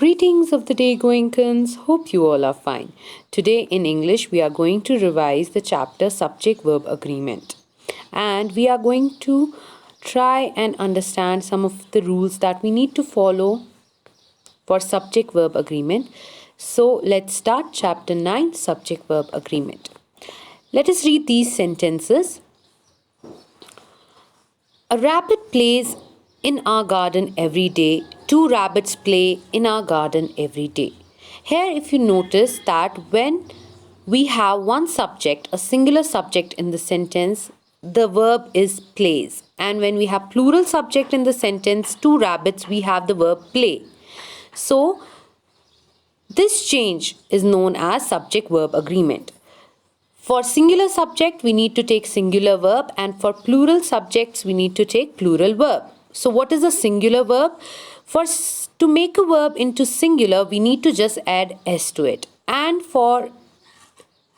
Greetings of the day, Goenkans. Hope you all are fine. Today in English, we are going to revise the chapter Subject Verb Agreement. And we are going to try and understand some of the rules that we need to follow for Subject Verb Agreement. So let's start chapter 9, Subject Verb Agreement. Let us read these sentences. A rabbit plays in our garden every day. 2 rabbits play in our garden every day. Here, if you notice that when we have one subject, a singular subject in the sentence, the verb is plays. And when we have plural subject in the sentence, 2 rabbits, we have the verb play. So, this change is known as subject verb agreement. For singular subject, we need to take singular verb, and for plural subjects, we need to take plural verb. So what is a singular verb? To make a verb into singular, we need to just add s to it. And for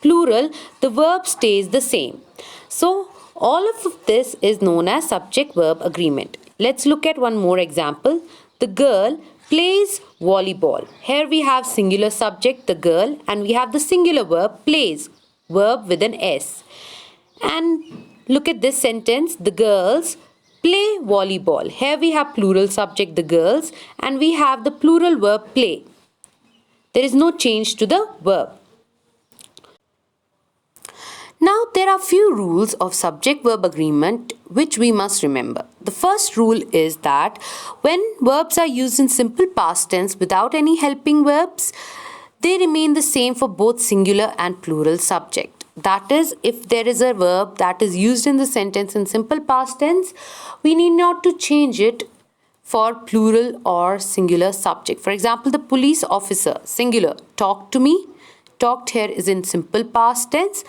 plural, the verb stays the same. So all of this is known as subject verb agreement. Let's look at one more example. The girl plays volleyball. Here we have singular subject, the girl, and we have the singular verb plays, verb with an s. And look at this sentence, the girls play volleyball. Here we have plural subject, the girls, and we have the plural verb play. There is no change to the verb. Now there are few rules of subject verb agreement which we must remember. The first rule is that when verbs are used in simple past tense without any helping verbs, they remain the same for both singular and plural subject. That is, if there is a verb that is used in the sentence in simple past tense, we need not to change it for plural or singular subject. For example, the police officer, singular, talked to me. Talked here is in simple past tense.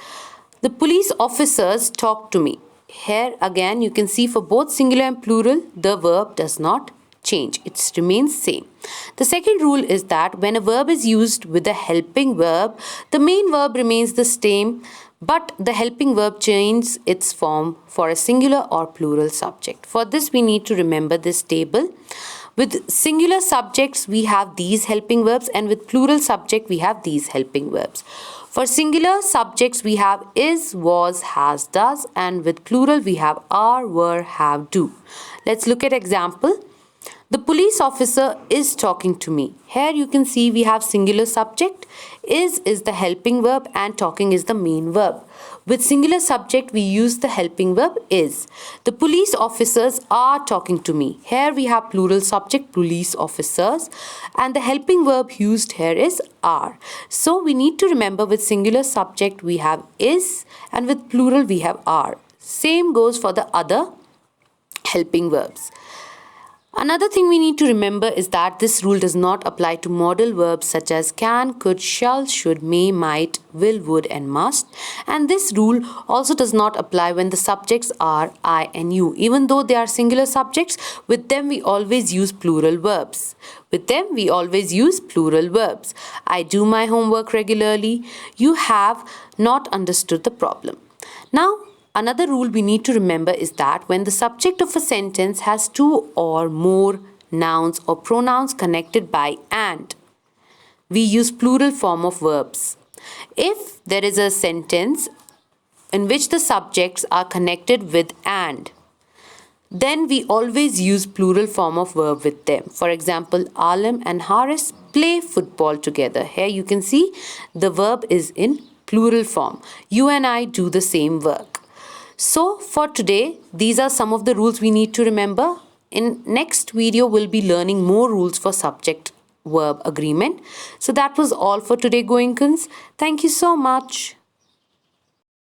The police officers talked to me. Here again you can see for both singular and plural, the verb does not change. It remains same. The second rule is that when a verb is used with a helping verb, the main verb remains the same, but the helping verb changes its form for a singular or plural subject. For this, we need to remember this table. With singular subjects, we have these helping verbs, and with plural subject, we have these helping verbs. For singular subjects, we have is, was, has, does, and with plural, we have are, were, have, do. Let's look at example. The police officer is talking to me. Here you can see we have singular subject, is the helping verb, and talking is the main verb. With singular subject, we use the helping verb is. The police officers are talking to me. Here we have plural subject, police officers, and the helping verb used here is are. So we need to remember with singular subject we have is, and with plural we have are. Same goes for the other helping verbs. Another thing we need to remember is that this rule does not apply to modal verbs such as can, could, shall, should, may, might, will, would, and must. And this rule also does not apply when the subjects are I and you. Even though they are singular subjects, with them we always use plural verbs. I do my homework regularly. You have not understood the problem. Now, another rule we need to remember is that when the subject of a sentence has 2 or more nouns or pronouns connected by and, we use plural form of verbs. If there is a sentence in which the subjects are connected with and, then we always use plural form of verb with them. For example, Alim and Haris play football together. Here you can see the verb is in plural form. You and I do the same work. So for today, these are some of the rules we need to remember. In next video, we'll be learning more rules for subject verb agreement. So that was all for today, Goenkans. Thank you so much.